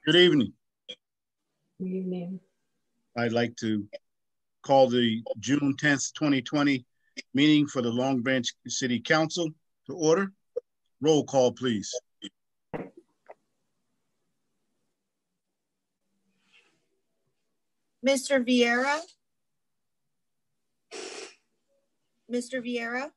Good evening. Good evening. I'd like to call the June 10th, 2020 meeting for the Long Branch City Council to order. Roll call, please. Mr. Vieira? Mr. Vieira?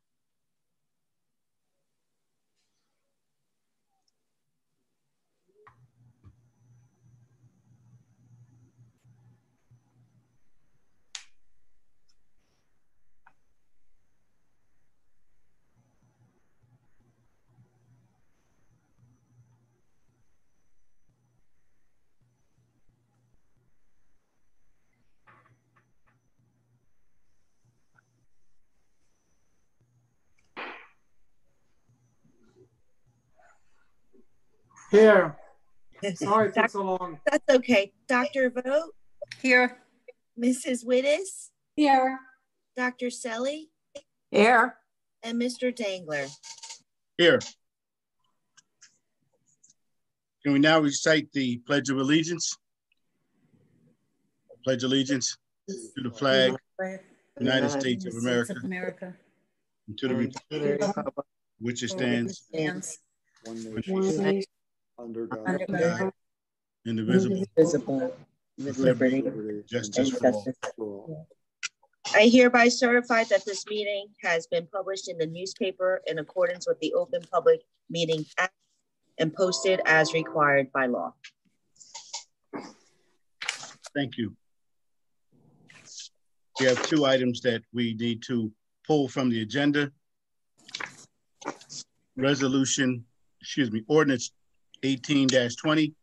Here. Sorry it took so long. That's okay. Dr. Vogt? Here. Mrs. Wittes? Here. Dr. Selly? Here. And Mr. Dangler? Here. Can we now recite the Pledge of Allegiance? Pledge allegiance to the flag, United States of America, and to the republic which it stands, One nation, under God, indivisible, with liberty and justice for all. I hereby certify that this meeting has been published in the newspaper in accordance with the Open Public Meeting Act and posted as required by law. Thank you. We have two items that we need to pull from the agenda. Ordinance 18-20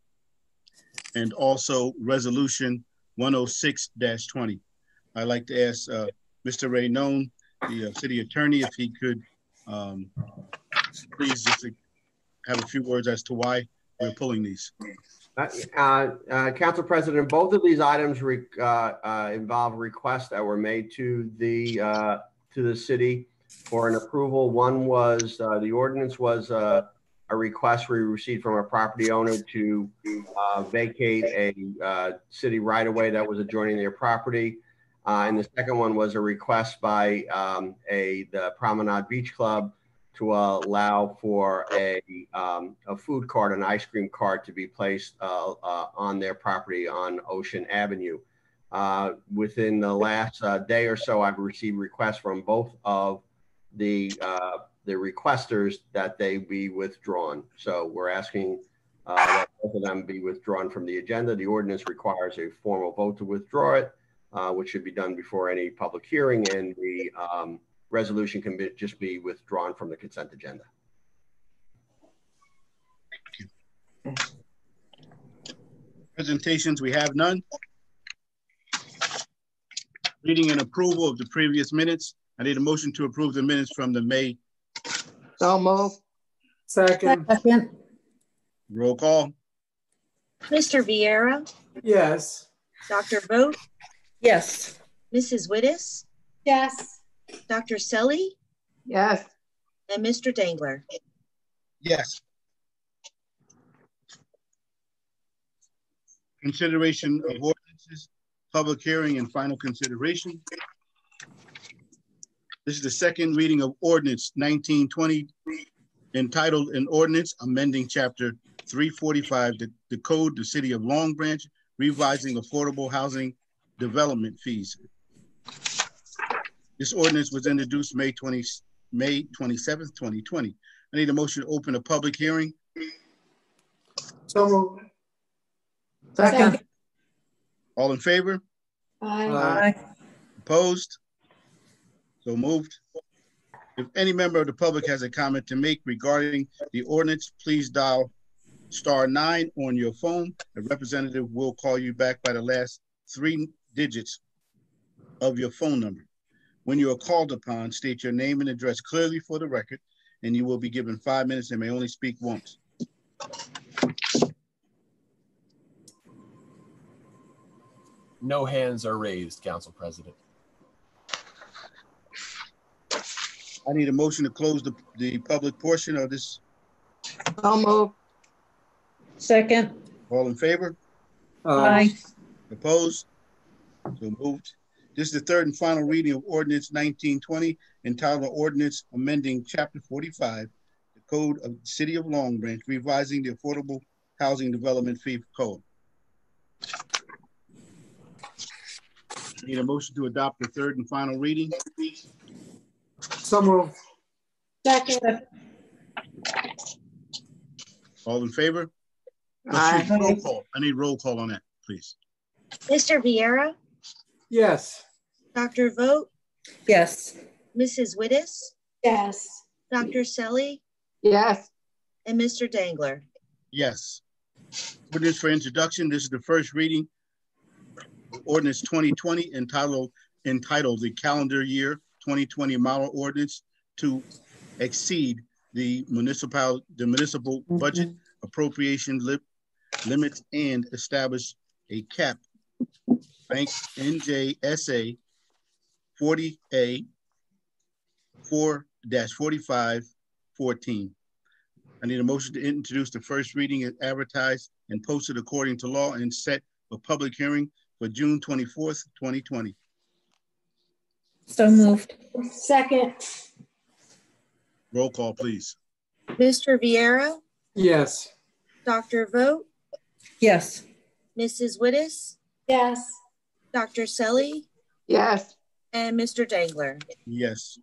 and also resolution 106-20. I'd like to ask Mr. Ray None, the city attorney, if he could please just have a few words as to why we're pulling these. Council President, both of these items involve requests that were made to the city for an approval. One was the ordinance was a request we received from a property owner to vacate a city right-of-way that was adjoining their property. And the second one was a request by the Promenade Beach Club to allow for a food cart, an ice cream cart, to be placed on their property on Ocean Avenue. Within the last day or so, I've received requests from both of the requesters that they be withdrawn. So we're asking that both of them be withdrawn from the agenda. The ordinance requires a formal vote to withdraw it, which should be done before any public hearing, and the resolution can just be withdrawn from the consent agenda. Thank you. Presentations, we have none. Reading and approval of the previous minutes. I need a motion to approve the minutes from the May. So moved. Second. Roll call. Mr. Vieira? Yes. Dr. Vogt? Yes. Mrs. Wittes? Yes. Dr. Selly? Yes. And Mr. Dangler? Yes. Consideration of ordinances, public hearing and final consideration. This is the second reading of ordinance 1920, entitled an ordinance amending chapter 345, the code, the city of Long Branch, revising affordable housing development fees. This ordinance was introduced May 27th, 2020. I need a motion to open a public hearing. So moved. Second. All in favor? Aye. Opposed? So moved. If any member of the public has a comment to make regarding the ordinance, please dial *9 on your phone. A representative will call you back by the last 3 digits of your phone number. When you are called upon, state your name and address clearly for the record, and you will be given 5 minutes and may only speak once. No hands are raised, Council President. I need a motion to close the public portion of this. So moved. Second. All in favor? Aye. Opposed? So moved. This is the third and final reading of ordinance 1920, entitled Ordinance Amending Chapter 45, the Code of the City of Long Branch, revising the Affordable Housing Development Fee Code. Need a motion to adopt the third and final reading? So moved. Second. All in favor? Aye. Roll call. I need roll call on that, please. Mr. Viera, Yes. Dr. Vogt, Yes. Mrs. Wittes, Yes. Dr. Selly, Yes. and Mr. Dangler. Yes. Ordinance for introduction. This is the first reading. Ordinance 2020 entitled the calendar year 2020 model ordinance to exceed the municipal budget appropriation limits and establish a cap. Bank NJSA 40A 4-4514. I need a motion to introduce the first reading as advertised and posted according to law and set for public hearing for June 24th, 2020. So moved. Second. Roll call, please. Mr. Viera, Yes. Dr. Vogt, Yes. Mrs. Wittes, Yes. Dr. Selly, Yes. and Mr. Dangler. Yes.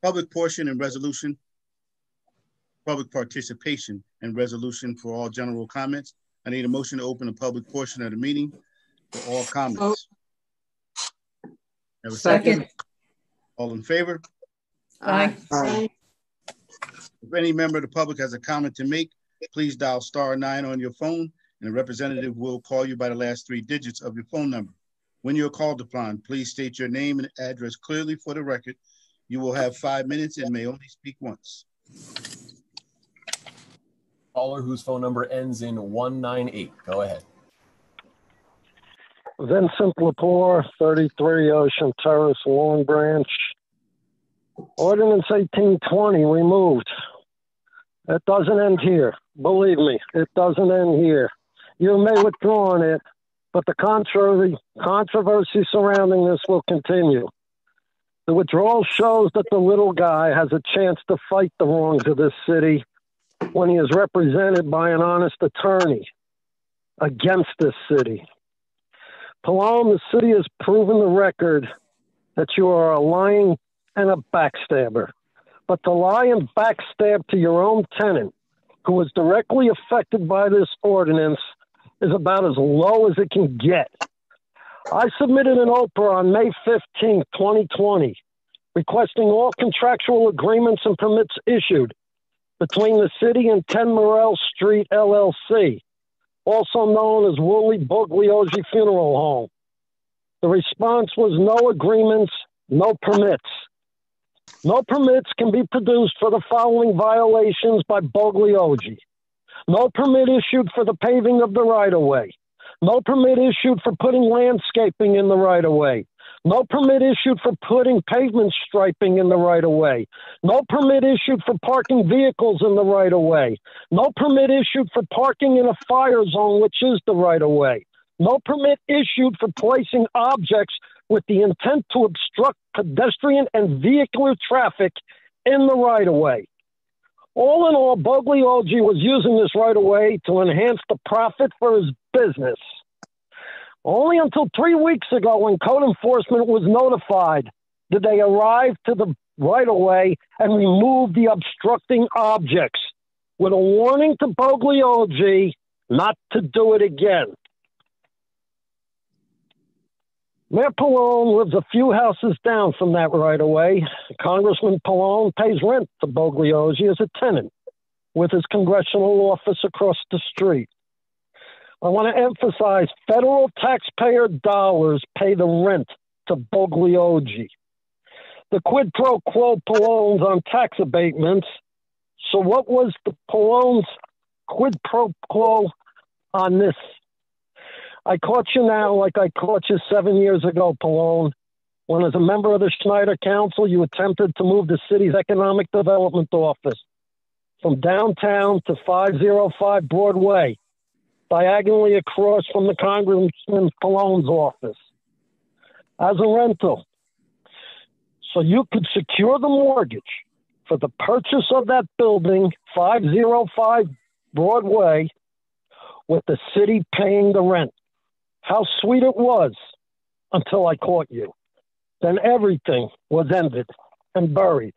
Public portion and resolution. Public participation and resolution for all general comments. I need a motion to open the public portion of the meeting for all comments. Have a second? All in favor? Aye. Aye. If any member of the public has a comment to make, please dial *9 on your phone and a representative will call you by the last 3 digits of your phone number. When you're called upon, please state your name and address clearly for the record. You will have 5 minutes and may only speak once. Caller whose phone number ends in 198. Go ahead. Vincent Lepore, 33 Ocean Terrace, Long Branch. Ordinance 1820 removed. It doesn't end here. Believe me, it doesn't end here. You may withdraw it, but the controversy surrounding this will continue. The withdrawal shows that the little guy has a chance to fight the wrongs of this city when he is represented by an honest attorney against this city. Palone, the city has proven the record that you are a lying and a backstabber. But to lie and backstab to your own tenant, who was directly affected by this ordinance, is about as low as it can get. I submitted an OPRA on May 15, 2020, requesting all contractual agreements and permits issued between the city and 10 Morel Street, LLC, also known as Woolley Bugliosi Funeral Home. The response was no agreements, no permits. No permits can be produced for the following violations by Bugliosi. No permit issued for the paving of the right-of-way. No permit issued for putting landscaping in the right-of-way. No permit issued for putting pavement striping in the right-of-way. No permit issued for parking vehicles in the right-of-way. No permit issued for parking in a fire zone, which is the right-of-way. No permit issued for placing objects with the intent to obstruct pedestrian and vehicular traffic in the right-of-way. All in all, Bugliosi was using this right-of-way to enhance the profit for his business. Only until 3 weeks ago, when code enforcement was notified, did they arrive to the right-of-way and remove the obstructing objects, with a warning to Bugliosi not to do it again. Mayor Palone lives a few houses down from that right-of-way. Congressman Palone pays rent to Bugliosi as a tenant with his congressional office across the street. I want to emphasize federal taxpayer dollars pay the rent to Bugliosi. The quid pro quo Palone's on tax abatements. So what was the Palone's quid pro quo on this? I caught you now like I caught you 7 years ago, Palone, when as a member of the Schneider Council, you attempted to move the city's economic development office from downtown to 505 Broadway, diagonally across from the Congressman Pallone's office, as a rental. So you could secure the mortgage for the purchase of that building, 505 Broadway, with the city paying the rent. How sweet it was until I caught you. Then everything was ended and buried.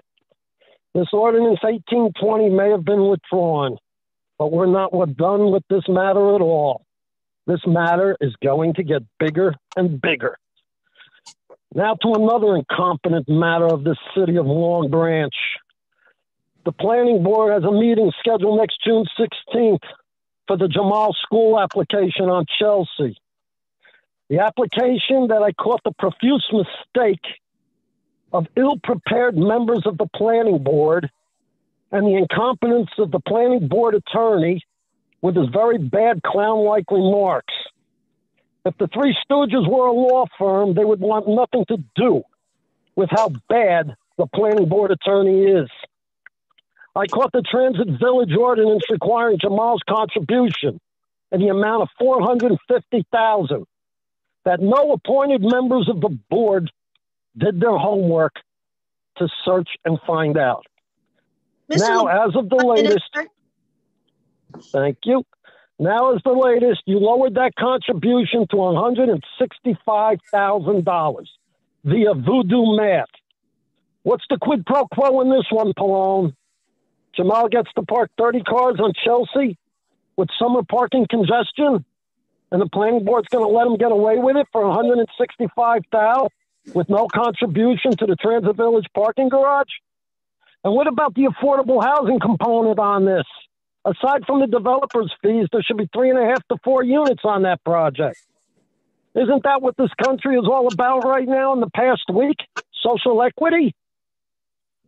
This ordinance 1820 may have been withdrawn, but we're not done with this matter at all. This matter is going to get bigger and bigger. Now to another incompetent matter of this city of Long Branch. The planning board has a meeting scheduled next June 16th for the Jamal School application on Chelsea. The application that I caught the profuse mistake of ill-prepared members of the planning board and the incompetence of the planning board attorney with his very bad clown-like remarks. If the Three Stooges were a law firm, they would want nothing to do with how bad the planning board attorney is. I caught the Transit Village ordinance requiring Jamal's contribution in the amount of $450,000 that no appointed members of the board did their homework to search and find out. Now, as of the latest, thank you. Now, as the latest, you lowered that contribution to $165,000 via voodoo math. What's the quid pro quo in this one, Pallone? Jamal gets to park 30 cars on Chelsea with summer parking congestion, and the planning board's going to let him get away with it for $165,000 with no contribution to the Transit Village parking garage? And what about the affordable housing component on this? Aside from the developer's fees, there should be 3.5 to 4 units on that project. Isn't that what this country is all about right now in the past week? Social equity?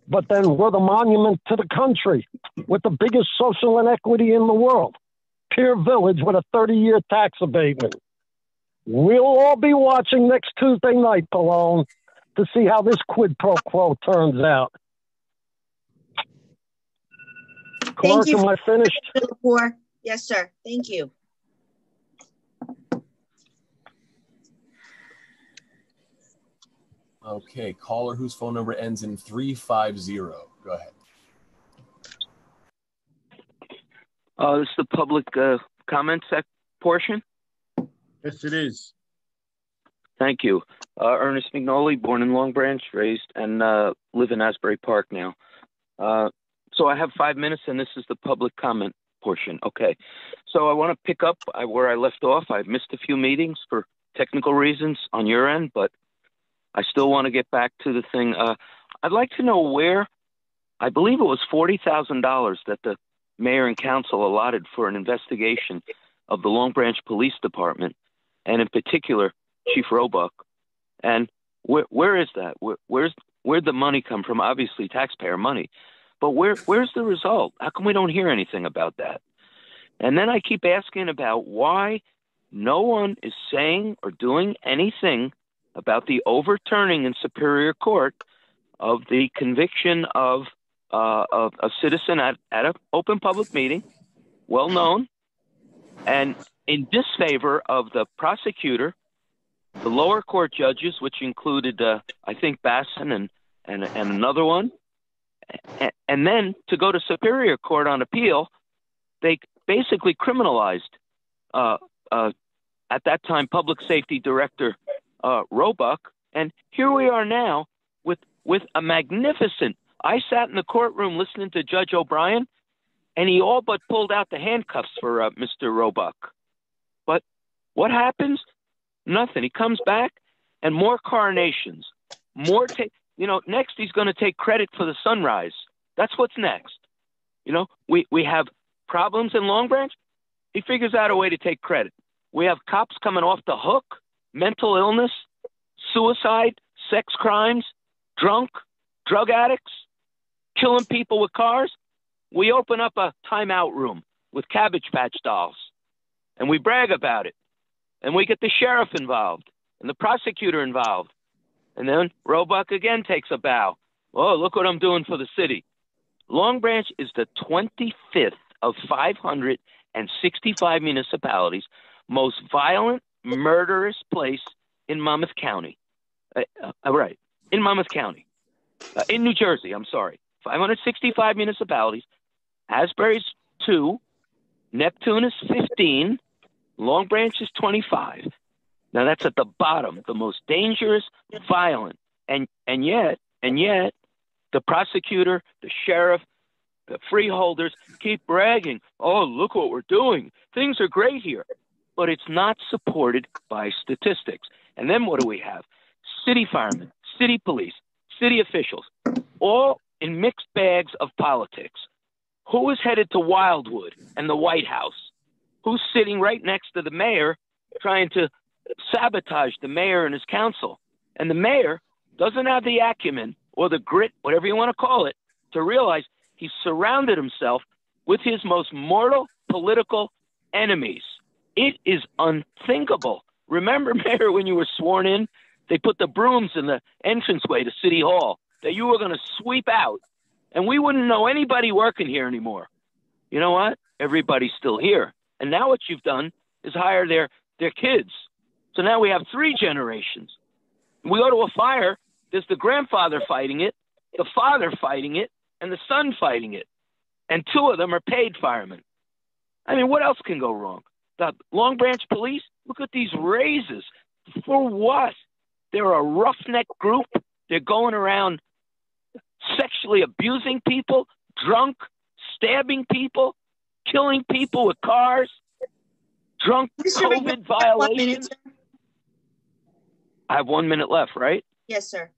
But then we're the monument to the country with the biggest social inequity in the world. Pier Village with a 30-year tax abatement. We'll all be watching next Tuesday night, Pallone, to see how this quid pro quo turns out. Thank Clerk, you. am I finished? Yes, sir. Thank you. Okay, caller whose phone number ends in 350. Go ahead. This is the public comment portion. Yes, it is. Thank you. Ernest McNally, born in Long Branch, raised and live in Asbury Park now. So I have 5 minutes, and this is the public comment portion. Okay. So I want to pick up where I left off. I've missed a few meetings for technical reasons on your end, but I still want to get back to the thing. I'd like to know where, I believe it was $40,000 that the mayor and council allotted for an investigation of the Long Branch Police Department, and in particular, Chief Roebuck. And where is that? Where'd the money come from? Obviously, taxpayer money. But where's the result? How come we don't hear anything about that? And then I keep asking about why no one is saying or doing anything about the overturning in Superior Court of the conviction of a citizen at an open public meeting, well known, and in disfavor of the prosecutor, the lower court judges, which included, I think, Basson and another one. And then to go to Superior Court on appeal, they basically criminalized, at that time, Public Safety Director Roebuck. And here we are now with a magnificent, I sat in the courtroom listening to Judge O'Brien, and he all but pulled out the handcuffs for Mr. Roebuck. But what happens? Nothing. He comes back and more coronations, next he's going to take credit for the sunrise. That's what's next. We have problems in Long Branch. He figures out a way to take credit. We have cops coming off the hook, mental illness, suicide, sex crimes, drunk, drug addicts, killing people with cars. We open up a timeout room with Cabbage Patch dolls, and we brag about it. And we get the sheriff involved and the prosecutor involved. And then Roebuck again takes a bow. Oh, look what I'm doing for the city. Long Branch is the 25th of 565 municipalities, most violent, murderous place in Monmouth County. Right, in Monmouth County. In New Jersey, I'm sorry. 565 municipalities. Asbury's 2. Neptune is 15. Long Branch is 25. Now that's at the bottom, the most dangerous, violent. And yet, the prosecutor, the sheriff, the freeholders keep bragging. Oh, look what we're doing. Things are great here. But it's not supported by statistics. And then what do we have? City firemen, city police, city officials, all in mixed bags of politics. Who is headed to Wildwood and the White House? Who's sitting right next to the mayor trying to sabotage the mayor and his council? And the mayor doesn't have the acumen or the grit, whatever you want to call it, to realize he's surrounded himself with his most mortal political enemies. It is unthinkable. Remember, Mayor, when you were sworn in, they put the brooms in the entranceway to City Hall that you were going to sweep out, and we wouldn't know anybody working here anymore. You know what? Everybody's still here. And now what you've done is hire their kids. So now we have 3 generations. We go to a fire, there's the grandfather fighting it, the father fighting it, and the son fighting it. And 2 of them are paid firemen. I mean, what else can go wrong? The Long Branch police, look at these raises. For what? They're a roughneck group. They're going around sexually abusing people, drunk, stabbing people, killing people with cars, drunk COVID violations. I have 1 minute left, right? Yes, sir.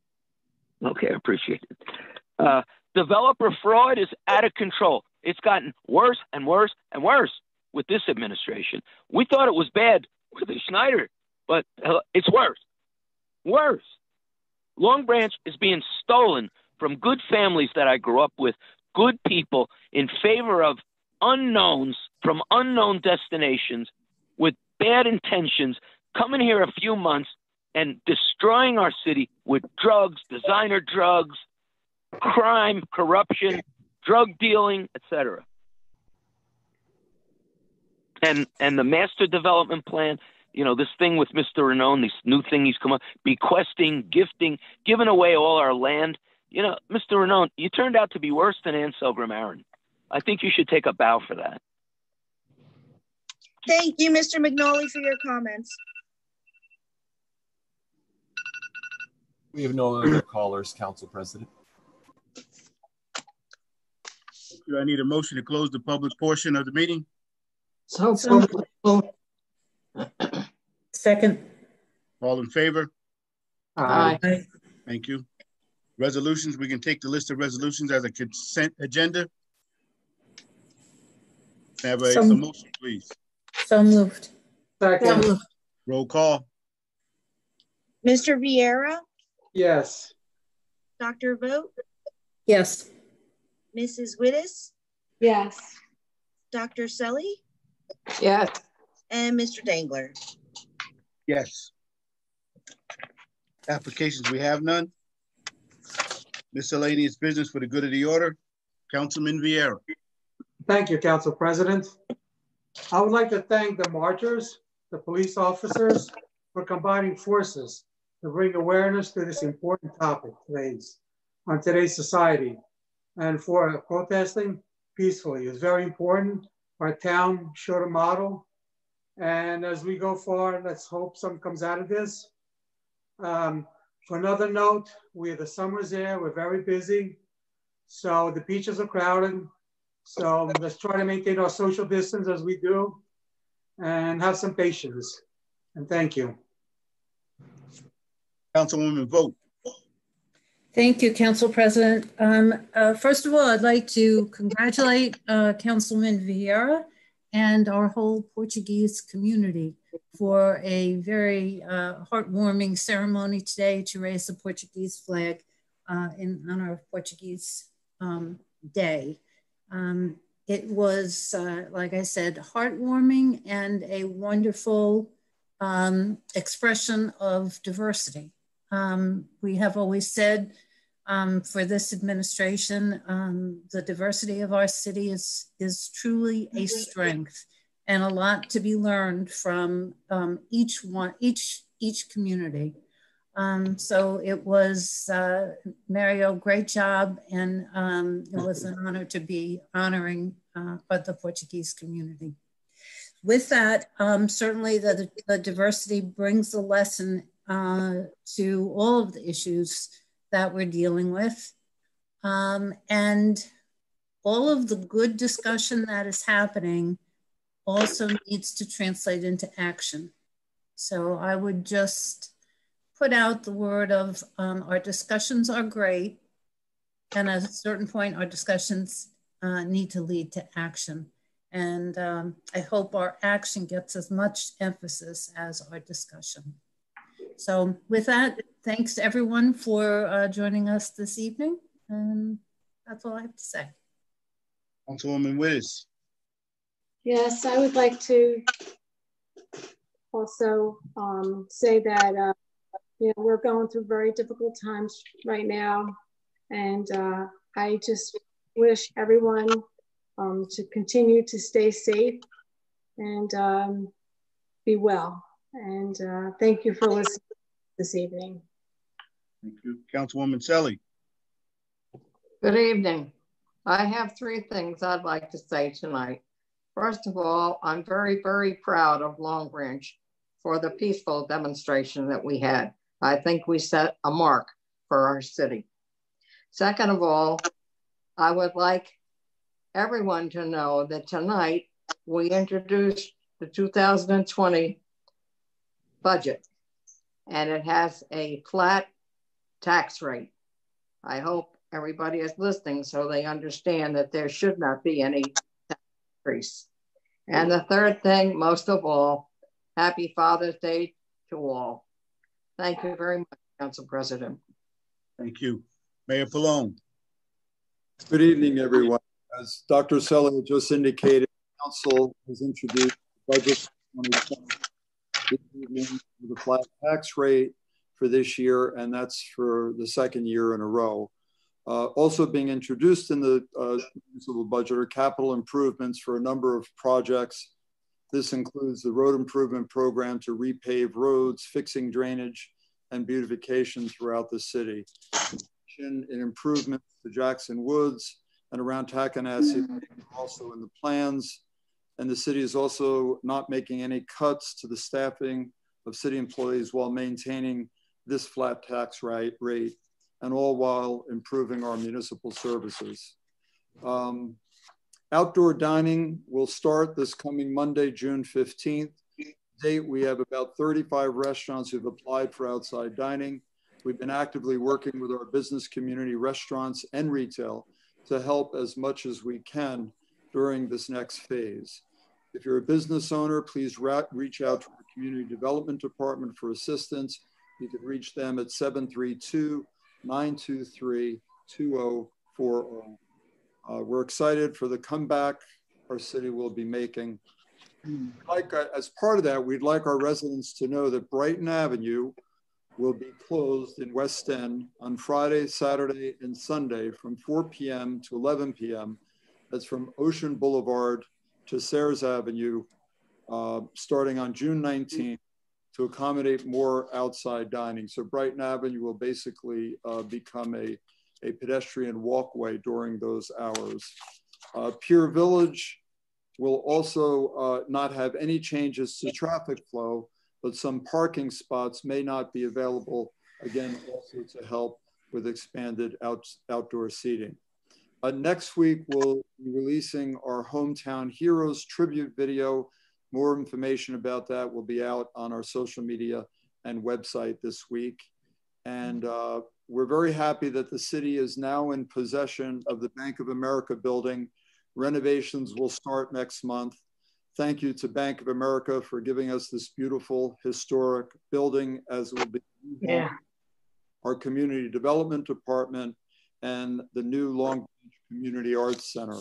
Okay, I appreciate it. Developer fraud is out of control. It's gotten worse and worse and worse with this administration. We thought it was bad with the Schneider, but it's worse. Worse. Long Branch is being stolen from good families that I grew up with, good people in favor of unknowns from unknown destinations with bad intentions, coming here a few months and destroying our city with drugs, designer drugs, crime, corruption, drug dealing, etc. And the master development plan, you know, this thing with Mr. Renone, this new thing he's come up, bequesting, gifting, giving away all our land. You know, Mr. Renone, you turned out to be worse than Anselm Aaron. I think you should take a bow for that. Thank you, Mr. McNally, for your comments. We have no other callers, Council President. Do I need a motion to close the public portion of the meeting? So, Second. All in favor? aye. Aye. Thank you. Resolutions, we can take the list of resolutions as a consent agenda. Have a motion, please. So moved. Second, Roll call. Mr. Vieira, yes. Dr. Vogt, Yes. Mrs. Wittes, Yes. Dr. Selly, Yes. and Mr. Dangler. Yes. Applications, we have none. Miscellaneous business for the good of the order. Councilman Vieira. Thank you, Council President. I would like to thank the marchers, the police officers, for combining forces to bring awareness to this important topic on today's society, and for protesting peacefully. It's very important. Our town showed a model, and as we go forward, let's hope something comes out of this. For another note, the summer's here, we're very busy, so the beaches are crowded. So let's try to maintain our social distance as we do and have some patience. And thank you. Councilwoman Vogt. Thank you, Council President. First of all, I'd like to congratulate Councilman Vieira and our whole Portuguese community for a very heartwarming ceremony today to raise the Portuguese flag in honor of Portuguese Day. It was, like I said, heartwarming and a wonderful expression of diversity. We have always said for this administration. The diversity of our city is truly a strength, and a lot to be learned from each community. So it was, Mario, great job, and it was an honor to be honoring the Portuguese community. With that, certainly the diversity brings a lesson to all of the issues that we're dealing with. And all of the good discussion that is happening also needs to translate into action. So I would just put out the word of our discussions are great. And at a certain point, our discussions need to lead to action. And I hope our action gets as much emphasis as our discussion. So with that, thanks to everyone for joining us this evening. And that's all I have to say. Councilwoman Wiz. Yes, I would like to also say that we're going through very difficult times right now. And I just wish everyone to continue to stay safe and be well. And thank you for listening this evening. Thank you. Councilwoman Selly. Good evening. I have three things I'd like to say tonight. First of all, I'm very, very proud of Long Branch for the peaceful demonstration that we had. I think we set a mark for our city. Second of all, I would like everyone to know that tonight we introduced the 2020 budget, and it has a flat tax rate. I hope everybody is listening so they understand that there should not be any tax increase. And the third thing, most of all, happy Father's Day to all. Thank you very much, Council President. Thank you. Mayor Pallone. Good evening, everyone. As Dr. Selly just indicated, Council has introduced the budget for 2020 this evening with a flat tax rate for this year, and that's for the second year in a row. Also being introduced in the municipal budget are capital improvements for a number of projects. This includes the road improvement program to repave roads, fixing drainage, and beautification throughout the city. In improvements to Jackson Woods and around Tallahassee also in the plans. And the city is also not making any cuts to the staffing of city employees while maintaining this flat tax rate, and all while improving our municipal services. Outdoor dining will start this coming Monday, June 15th. To date, we have about 35 restaurants who've applied for outside dining. We've been actively working with our business community, restaurants, and retail to help as much as we can during this next phase. If you're a business owner, please reach out to the Community Development Department for assistance. You can reach them at 732-923-2040. We're excited for the comeback our city will be making. As part of that, we'd like our residents to know that Brighton Avenue will be closed in West End on Friday, Saturday, and Sunday from 4 p.m. to 11 p.m. That's from Ocean Boulevard to Sayers Avenue, starting on June 19th to accommodate more outside dining. So Brighton Avenue will basically become a pedestrian walkway during those hours. Pier Village will also not have any changes to traffic flow, but some parking spots may not be available, again, also to help with expanded outdoor seating. Next week, we'll be releasing our Hometown Heroes tribute video. More information about that will be out on our social media and website this week. And we're very happy that the city is now in possession of the Bank of America building. Renovations will start next month. Thank you to Bank of America for giving us this beautiful historic building, as will be our Community Development Department and the new Long Branch Community Arts Center.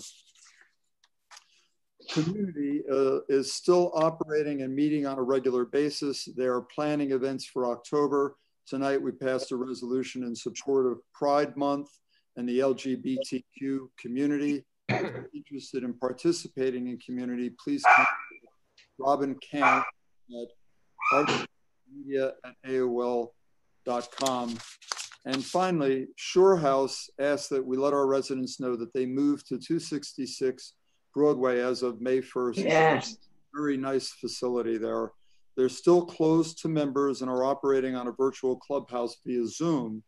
Community is still operating and meeting on a regular basis. They are planning events for October, Tonight, we passed a resolution in support of Pride Month and the LGBTQ community. If you're interested in participating in community, please contact Robin Camp at artmedia@aol.com. And finally, Shore House asked that we let our residents know that they moved to 266 Broadway as of May 1st. Yes. Very nice facility there. They're still closed to members and are operating on a virtual clubhouse via Zoom.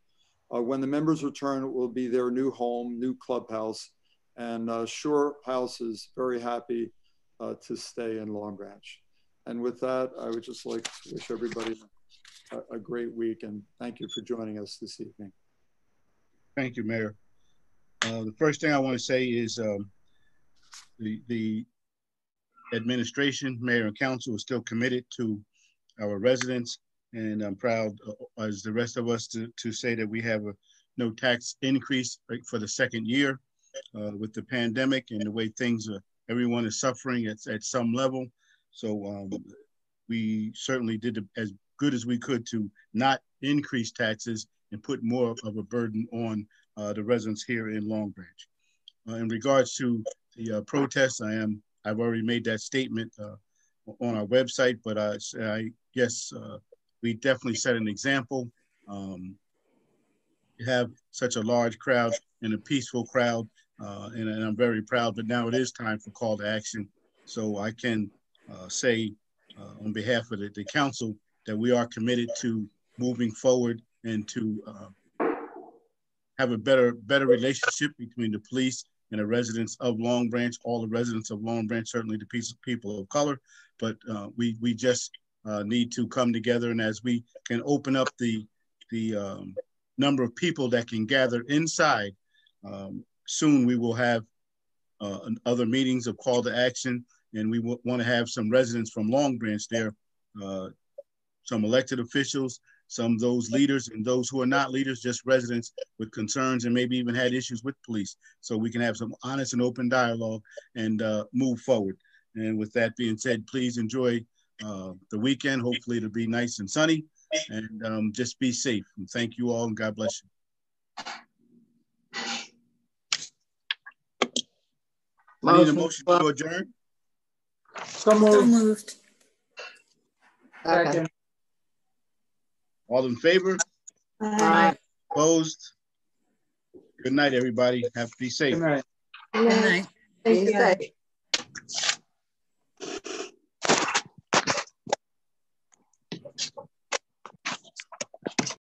When the members return, it will be their new home, new clubhouse. And Shore House is very happy to stay in Long Branch. And with that, I would just like to wish everybody a great week, and thank you for joining us this evening. Thank you, Mayor. The first thing I want to say is the administration, mayor, and council is still committed to our residents, and I'm proud, as the rest of us, to say that we have no tax increase for the second year with the pandemic and the way things are. Everyone is suffering at some level, so we certainly did as good as we could to not increase taxes and put more of a burden on the residents here in Long Branch. In regards to the protests, I've already made that statement on our website, but I guess we definitely set an example. You have such a large crowd and a peaceful crowd, and I'm very proud, but now it is time for call to action. So I can say on behalf of the council that we are committed to moving forward and to have a better relationship between the police and the residents of Long Branch, all the residents of Long Branch, certainly the people of color, but we just need to come together, and as we can open up the number of people that can gather inside, soon we will have other meetings of call to action, and we want to have some residents from Long Branch there, some elected officials, some of those leaders, and those who are not leaders, just residents with concerns and maybe even had issues with police, so we can have some honest and open dialogue and move forward. And with that being said, please enjoy the weekend. Hopefully it'll be nice and sunny, and just be safe. And thank you all, and God bless you. I need a motion to adjourn. So moved. Second. All in favor? Aye. Opposed? Good night, everybody. Have to be safe. Good night. Good night. Be Thank you. safe.